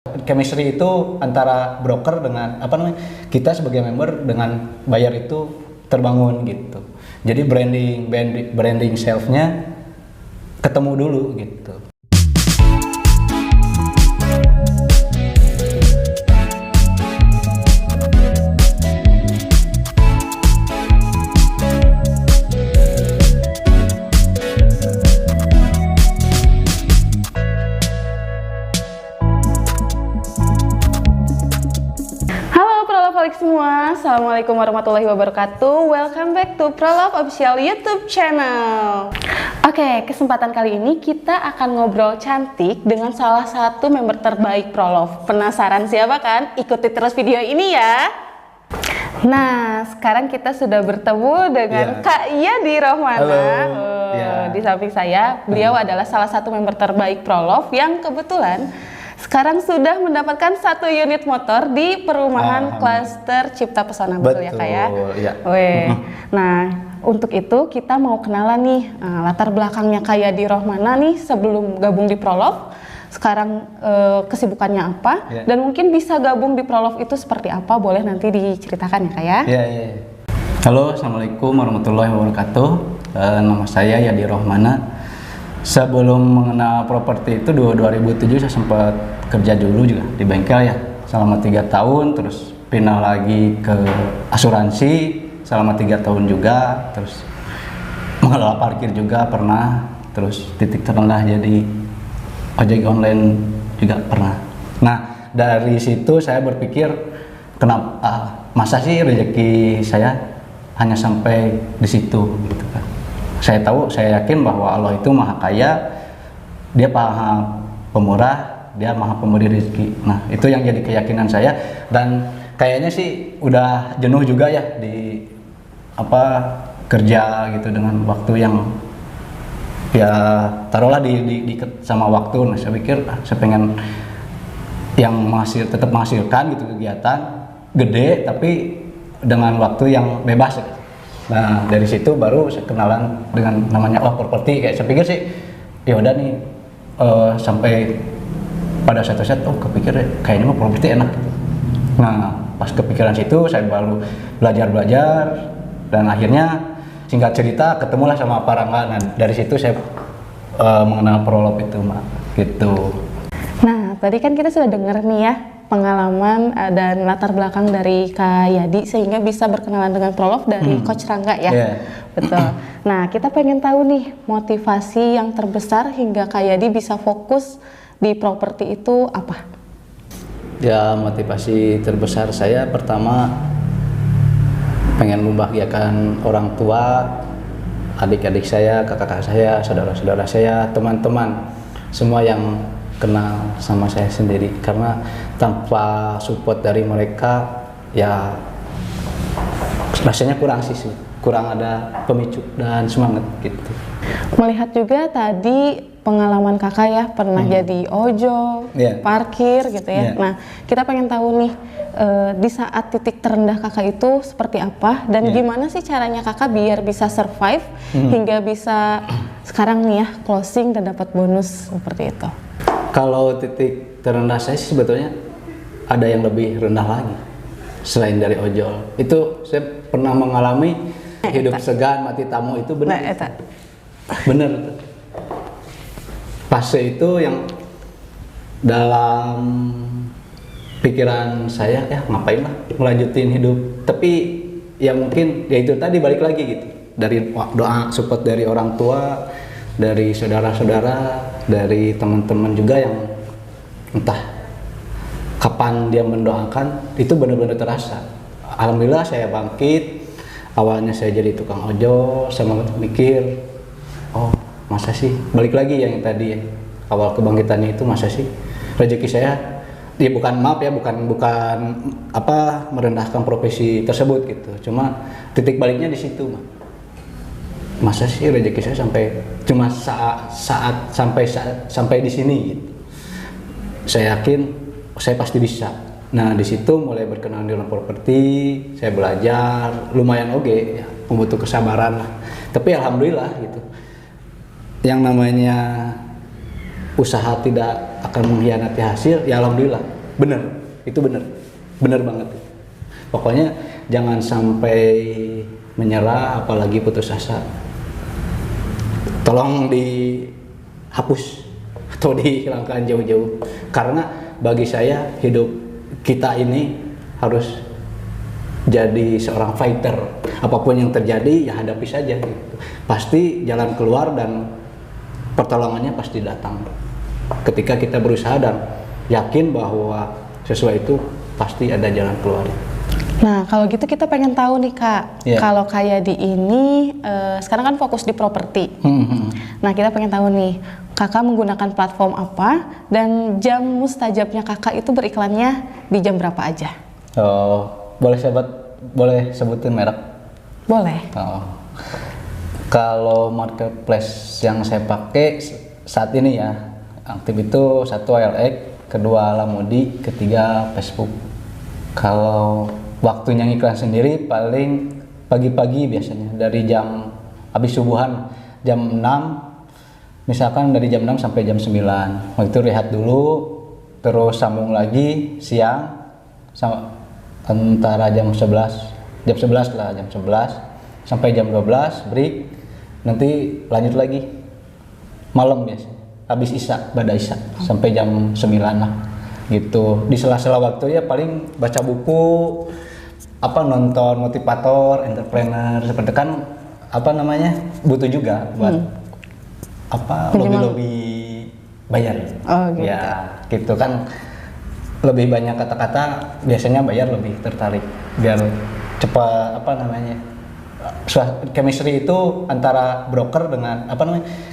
Chemistry itu antara broker dengan kita sebagai member dengan buyer itu terbangun gitu. Jadi branding self-nya ketemu dulu gitu. Semua, assalamualaikum warahmatullahi wabarakatuh. Welcome back to Prolove Official YouTube Channel. Oke, kesempatan kali ini kita akan ngobrol cantik dengan salah satu member terbaik Prolove. Penasaran siapa kan? Ikuti terus video ini ya. Nah, sekarang kita sudah bertemu dengan Kak Yadi Rohmana. Di samping saya, beliau adalah salah satu member terbaik Prolove yang kebetulan sekarang sudah mendapatkan 1 unit motor di perumahan klaster Cipta Pesona, betul ya Kak ya? Iya. Nah, untuk itu kita mau kenalan nih latar belakangnya Kak Yadi Rohmana nih sebelum gabung di Prolove. Sekarang kesibukannya apa? Dan mungkin bisa gabung di Prolove itu seperti apa? Boleh nanti diceritakan ya Kak ya? Iya. Halo, assalamualaikum warahmatullahi wabarakatuh. Nama saya Yadi Rohmana. Sebelum mengenal properti itu 2007 saya sempat kerja dulu juga di bengkel ya selama 3 tahun, terus pindah lagi ke asuransi selama 3 tahun juga, terus mengelola parkir juga pernah, terus titik terendah jadi ojek online juga pernah. Nah, dari situ saya berpikir kenapa masa sih rezeki saya hanya sampai di situ gitu kan. Saya yakin bahwa Allah itu maha kaya, dia maha pemurah, dia maha pemberi rezeki. Nah, itu yang jadi keyakinan saya, dan kayaknya sih udah jenuh juga ya di kerja gitu dengan waktu yang ya taruhlah di sama waktu. Nah, saya pikir saya pengen yang tetap menghasilkan gitu, kegiatan gede tapi dengan waktu yang bebas gitu. Nah, dari situ baru saya kenalan dengan namanya properti. Kayak saya pikir sih ya udah nih sampai pada satu saat kepikir kayaknya properti enak gitu. Nah, pas kepikiran situ saya baru belajar dan akhirnya singkat cerita ketemulah sama Pak Rangga. Nah, dari situ saya mengenal Prolove itu gitu. Nah, tadi kan kita sudah dengar nih ya pengalaman dan latar belakang dari Kak Yadi sehingga bisa berkenalan dengan Prolove dari Coach Rangga ya. Betul. Nah, kita pengen tahu nih motivasi yang terbesar hingga Kak Yadi bisa fokus di properti itu apa? Ya, motivasi terbesar saya pertama pengen membahagiakan orang tua, adik-adik saya, kakak-kakak saya, saudara-saudara saya, teman-teman semua yang kenal sama saya sendiri, karena tanpa support dari mereka ya rasanya kurang ada pemicu dan semangat gitu. Melihat juga tadi pengalaman kakak ya pernah jadi ojol, parkir gitu ya. Nah, kita pengen tahu nih di saat titik terendah kakak itu seperti apa dan gimana sih caranya kakak biar bisa survive hingga bisa sekarang nih ya closing dan dapat bonus seperti itu. Kalau titik terendah saya sih sebetulnya ada yang lebih rendah lagi selain dari ojol. Itu saya pernah mengalami hidup segan mati tamu, itu benar. Bener. Fase itu yang dalam pikiran saya ngapain lah melanjutin hidup. Tapi ya mungkin ya itu tadi balik lagi gitu. Dari doa support dari orang tua, dari saudara-saudara, dari teman-teman juga yang entah kapan dia mendoakan, itu benar-benar terasa. Alhamdulillah saya bangkit. Awalnya saya jadi tukang ojol, sama mikir, masa sih balik lagi yang tadi ya, awal kebangkitannya itu masa sih rezeki saya ya bukan merendahkan profesi tersebut gitu, cuma titik baliknya di situ masa sih rezeki saya sampai di sini gitu. Saya yakin saya pasti bisa. Nah, di situ mulai berkenalan dengan properti, saya belajar lumayan ya, membutuh kesabaran lah. Tapi alhamdulillah gitu. Yang namanya usaha tidak akan mengkhianati hasil, ya alhamdulillah. Bener, itu bener banget. Pokoknya jangan sampai menyerah, apalagi putus asa. Tolong dihapus atau dihilangkan jauh-jauh. Karena bagi saya hidup kita ini harus jadi seorang fighter. Apapun yang terjadi ya hadapi saja gitu. Pasti jalan keluar dan pertolongannya pasti datang. Ketika kita berusaha dan yakin bahwa sesuai itu pasti ada jalan keluar. Nah, kalau gitu kita pengen tahu nih Kak, kalau kayak di ini sekarang kan fokus di properti. Nah, kita pengen tahu nih, Kakak menggunakan platform apa dan jam mustajabnya Kakak itu beriklannya di jam berapa aja? Oh, boleh sebutin merek? Boleh. Oh. Kalau marketplace yang saya pakai saat ini ya, aktif itu 1 OLX, kedua Lamodi, ketiga Facebook. Kalau waktunya ngiklan sendiri paling pagi-pagi biasanya dari jam habis subuhan jam 6, misalkan dari jam 6 sampai jam 9. Waktu itu rehat dulu, terus sambung lagi siang sama antara jam 11 sampai jam 12 break, nanti lanjut lagi malam biasanya habis pada isya sampai jam 9 lah gitu. Di sela-sela waktu ya paling baca buku, nonton motivator, entrepreneur, seperti kan butuh juga buat lobby bayar. Oh gitu. Ya gitu kan, lebih banyak kata-kata biasanya bayar lebih tertarik biar cepat chemistry itu antara broker dengan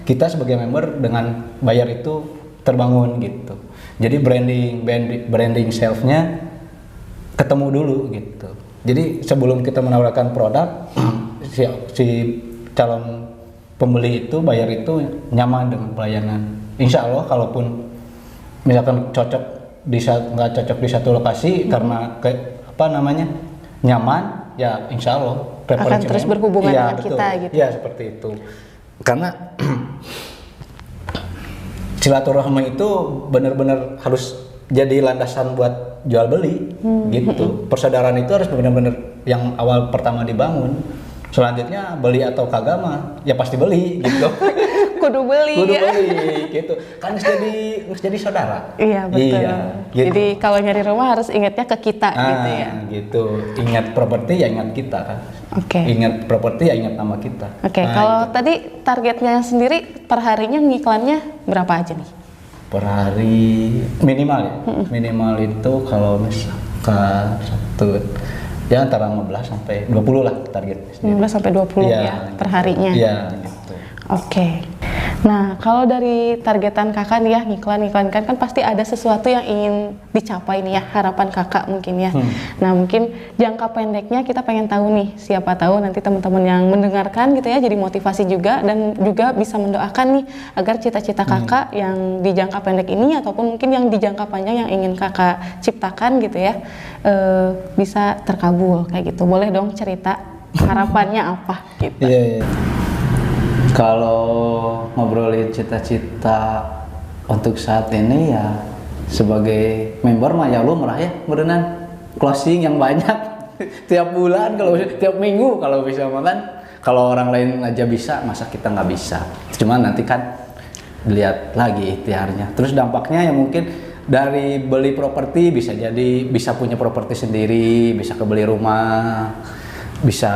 kita sebagai member dengan bayar itu terbangun gitu. Jadi branding self-nya ketemu dulu gitu. Jadi sebelum kita menawarkan produk si calon pembeli itu bayar itu nyaman dengan pelayanan. Insya Allah kalaupun misalkan nggak cocok di satu lokasi karena nyaman, ya insya Allah akan terus berhubungan dengan kita gitu. Iya seperti itu. Karena silaturahmi itu benar-benar harus jadi landasan buat jual beli gitu. Persaudaraan itu harus benar-benar yang awal pertama dibangun. Selanjutnya beli atau kagak mah ya pasti beli gitu. Kudu beli gitu. Kan harus jadi saudara. Iya betul. Iya, gitu. Jadi kalau nyari rumah harus ingatnya ke kita gitu ya. Gitu. Ingat properti ya ingat kita kan. Oke. Ingat properti ya ingat nama kita. Oke. Kalau gitu. tadi targetnya sendiri per harinya ngiklannya berapa aja nih? Per hari minimal ya. Minimal itu kalau misalkan ya antara 15 sampai 20 lah target. 15 sampai 20 ya per harinya. Iya gitu. Oke. Nah, kalau dari targetan Kakak nih ya, ngiklan kan pasti ada sesuatu yang ingin dicapai nih ya, harapan Kakak mungkin ya. Nah, mungkin jangka pendeknya kita pengen tahu nih, siapa tahu nanti teman-teman yang mendengarkan gitu ya, jadi motivasi juga dan juga bisa mendoakan nih agar cita-cita Kakak yang di jangka pendek ini ataupun mungkin yang di jangka panjang yang ingin Kakak ciptakan gitu ya, bisa terkabul kayak gitu. Boleh dong cerita harapannya apa gitu. Iya. Kalau ngobrolin cita-cita untuk saat ini ya sebagai member mah ya lu merah ya berenang closing yang banyak tiap bulan, kalau tiap minggu kalau bisa makan. Kalau orang lain aja bisa, masa kita nggak bisa? Cuma nanti kan dilihat lagi ikhtiarnya. Terus dampaknya ya mungkin dari beli properti bisa punya properti sendiri, bisa kebeli rumah, bisa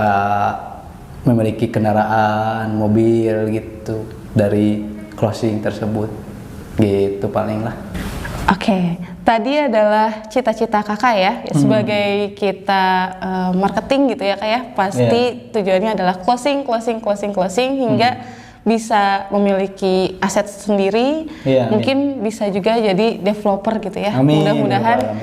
memiliki kendaraan, mobil gitu dari closing tersebut gitu paling lah. Oke, tadi adalah cita-cita Kakak ya sebagai kita marketing gitu ya Kak ya, pasti tujuannya adalah closing hingga bisa memiliki aset sendiri, mungkin bisa juga jadi developer gitu ya. Mudah-mudahan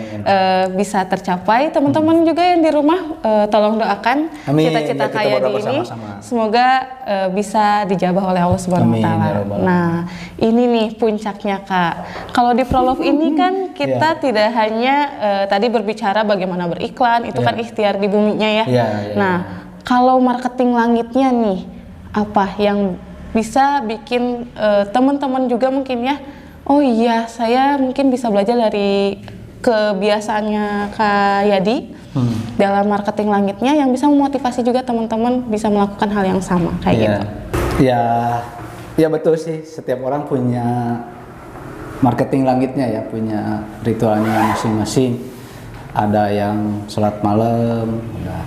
bisa tercapai. Teman-teman juga yang di rumah tolong doakan cita-cita kayak di ini, semoga bisa dijabah oleh Allah Subhanahu wa taala. Nah, ini nih puncaknya Kak. Kalau di Prolove ini kan kita tidak hanya tadi berbicara bagaimana beriklan, itu kan ikhtiar di buminya ya. Nah, kalau marketing langitnya nih, apa yang bisa bikin teman-teman juga mungkin ya, Oh iya, saya mungkin bisa belajar dari kebiasaannya Kak Yadi dalam marketing langitnya yang bisa memotivasi juga teman-teman bisa melakukan hal yang sama kayak gitu. Ya betul sih, setiap orang punya marketing langitnya ya, punya ritualnya masing-masing. Ada yang sholat malam, ada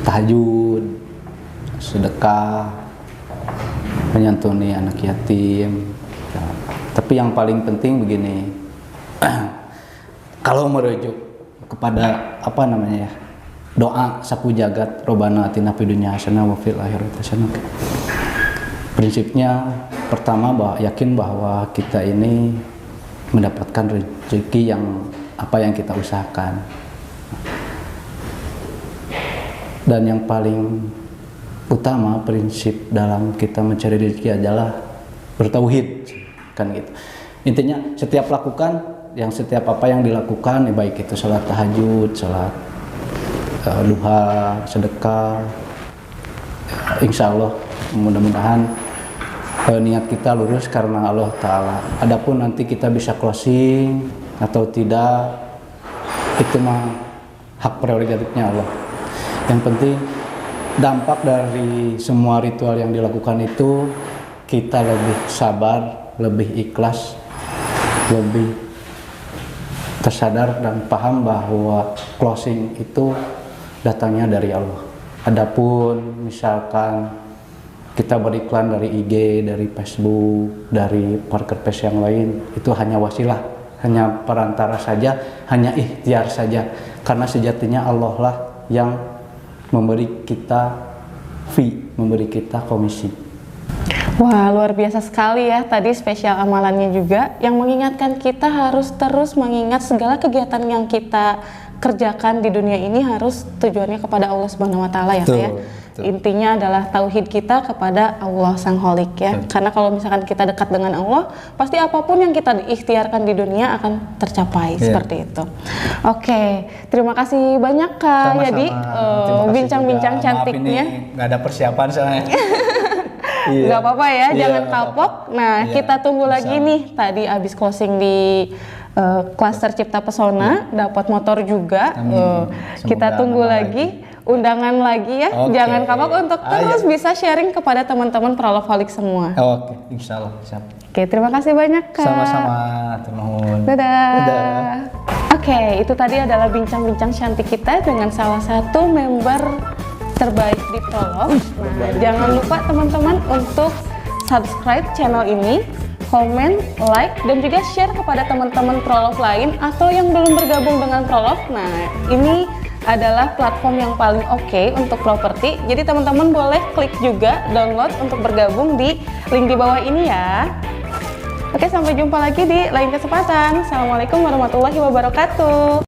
tahajud, sedekah, menyantuni anak yatim. Ya, tapi yang paling penting begini, kalau merujuk kepada doa sapu jagat, Robbana atina fid dunya hasanah wa fil akhirati hasanah. Prinsipnya pertama yakin bahwa kita ini mendapatkan rezeki yang apa yang kita usahakan. Dan yang paling utama prinsip dalam kita mencari rezeki adalah bertauhid, kan gitu. Intinya setiap apa yang dilakukan, baik itu salat tahajud, salat duha, sedekah, insya Allah mudah-mudahan niat kita lurus karena Allah Ta'ala. Adapun nanti kita bisa closing atau tidak, itu mah hak prerogatifnya Allah. Yang penting dampak dari semua ritual yang dilakukan itu, kita lebih sabar, lebih ikhlas, lebih tersadar dan paham bahwa closing itu datangnya dari Allah. Adapun misalkan kita beriklan dari IG, dari Facebook, dari marketplace yang lain, itu hanya wasilah, hanya perantara saja, hanya ikhtiar saja. Karena sejatinya Allah lah yang memberi kita fee, memberi kita komisi. Wah, luar biasa sekali ya tadi spesial amalannya juga yang mengingatkan kita harus terus mengingat segala kegiatan yang kita kerjakan di dunia ini harus tujuannya kepada Allah Subhanahu wa taala ya, saya. Intinya adalah tauhid kita kepada Allah Sang Holik ya. Karena kalau misalkan kita dekat dengan Allah, pasti apapun yang kita ikhtiarkan di dunia akan tercapai seperti itu. Oke, terima kasih banyak Kak Yadi bincang-bincang cantiknya. Nggak ada persiapan soalnya. Nggak apa-apa ya, jangan kapok. Nah, kita tunggu lagi nih. Tadi abis closing di klaster Cipta Pesona, dapat motor juga. Kita tunggu lagi. Undangan lagi ya, jangan kapok untuk terus bisa sharing kepada teman-teman Prolofaholic semua. Oke, insya Allah siap. Oke, terima kasih banyak Kak. Sama-sama, turun. Dadah. Oke, itu tadi adalah bincang-bincang cantik kita dengan salah satu member terbaik di Prolov. Nah, jangan lupa teman-teman untuk subscribe channel ini, komen, like, dan juga share kepada teman-teman Prolov lain atau yang belum bergabung dengan Prolov. Nah, ini adalah platform yang paling oke untuk properti. Jadi teman-teman boleh klik juga download untuk bergabung di link di bawah ini ya. Oke, sampai jumpa lagi di lain kesempatan. Assalamualaikum warahmatullahi wabarakatuh.